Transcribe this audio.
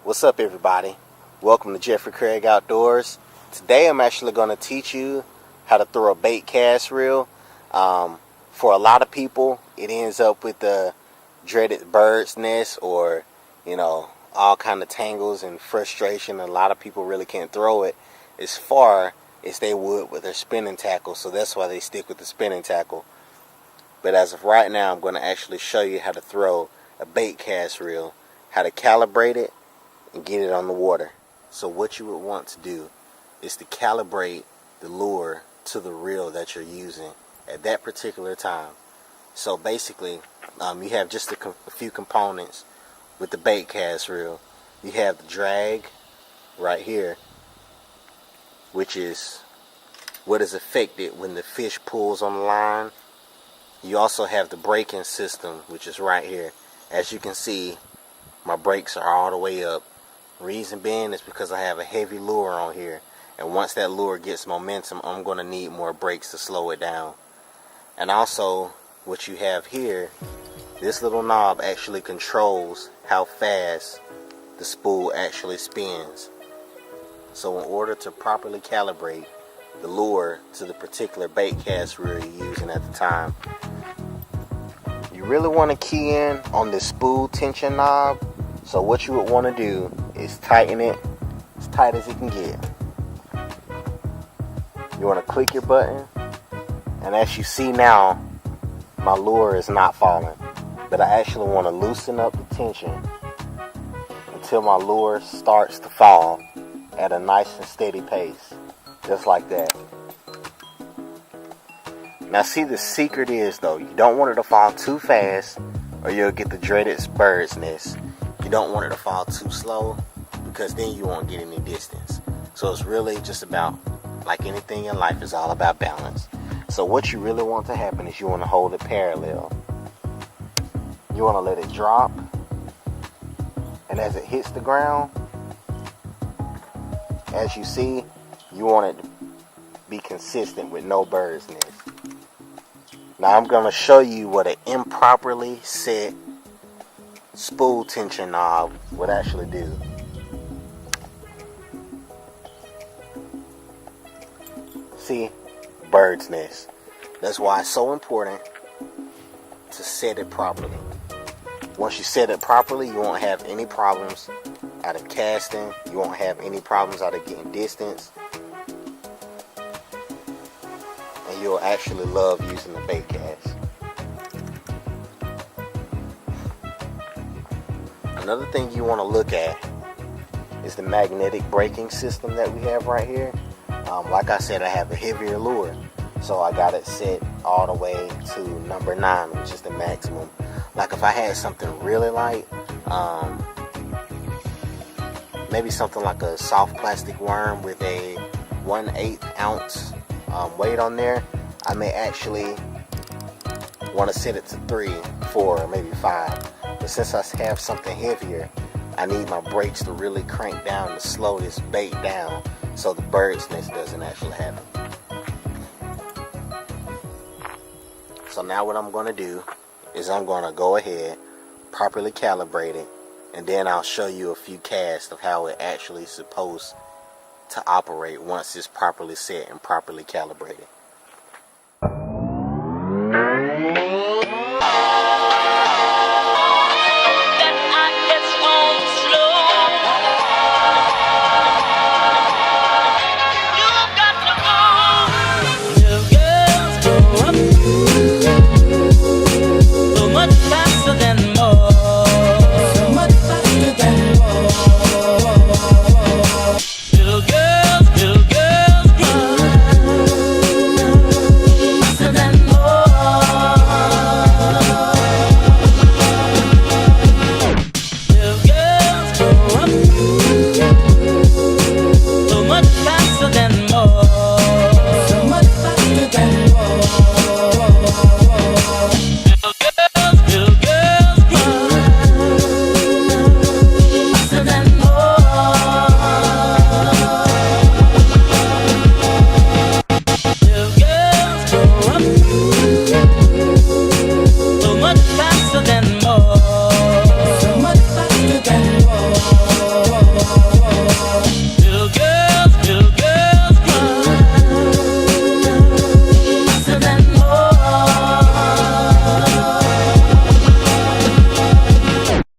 What's up, everybody? Welcome to Jeffrey Craig Outdoors. Today I'm actually going to teach you how to throw a bait cast reel. For a lot of people, it ends up with the dreaded bird's nest or, all kind of tangles and frustration. A lot of people really can't throw it as far as they would with their spinning tackle, so that's why they stick with the spinning tackle. But as of right now, I'm going to actually show you how to throw a bait cast reel, how to calibrate it, and get it on the water. So what you would want to do is to calibrate the lure to the reel that you're using at that particular time. So basically, you have just a few components with the bait cast reel. You have the drag right here, which is what is affected when the fish pulls on the line. You also have the braking system, which is right here. As you can see, my brakes are all the way up. Reason being is because I have a heavy lure on here, and once that lure gets momentum, I'm going to need more brakes to slow it down. And also, what you have here, this little knob actually controls how fast the spool actually spins. So in order to properly calibrate the lure to the particular bait cast reel you're using at the time, you really want to key in on the spool tension knob. So what you would want to do is tighten it as tight as it can get. You want to click your button, and as you see now, my lure is not falling, but I actually want to loosen up the tension until my lure starts to fall at a nice and steady pace, just like that. Now see, the secret is though, you don't want it to fall too fast or you'll get the dreaded bird's nest. You don't want it to fall too slow, because then you won't get any distance. So it's really just about, like anything in life, is all about balance. So what you really want to happen is you want to hold it parallel. You want to let it drop, and as it hits the ground, as you see, you want it to be consistent with no bird's nest. Now I'm going to show you what an improperly set spool tension knob would actually do. See, bird's nest. That's why it's so important to set it properly. Once you set it properly, you won't have any problems out of casting. You won't have any problems out of getting distance. And you'll actually love using the bait cast. Another thing you want to look at is the magnetic braking system that we have right here. Like I said, I have a heavier lure, so I got it set all the way to number 9, which is the maximum. Like if I had something really light, maybe something like a soft plastic worm with a 1/8 ounce weight on there, I may actually want to set it to 3, 4, or maybe 5. But since I have something heavier, I need my brakes to really crank down to slow this bait down so the bird's nest doesn't actually happen. So now what I'm going to do is I'm going to go ahead, properly calibrate it, and then I'll show you a few casts of how it actually is supposed to operate once it's properly set and properly calibrated.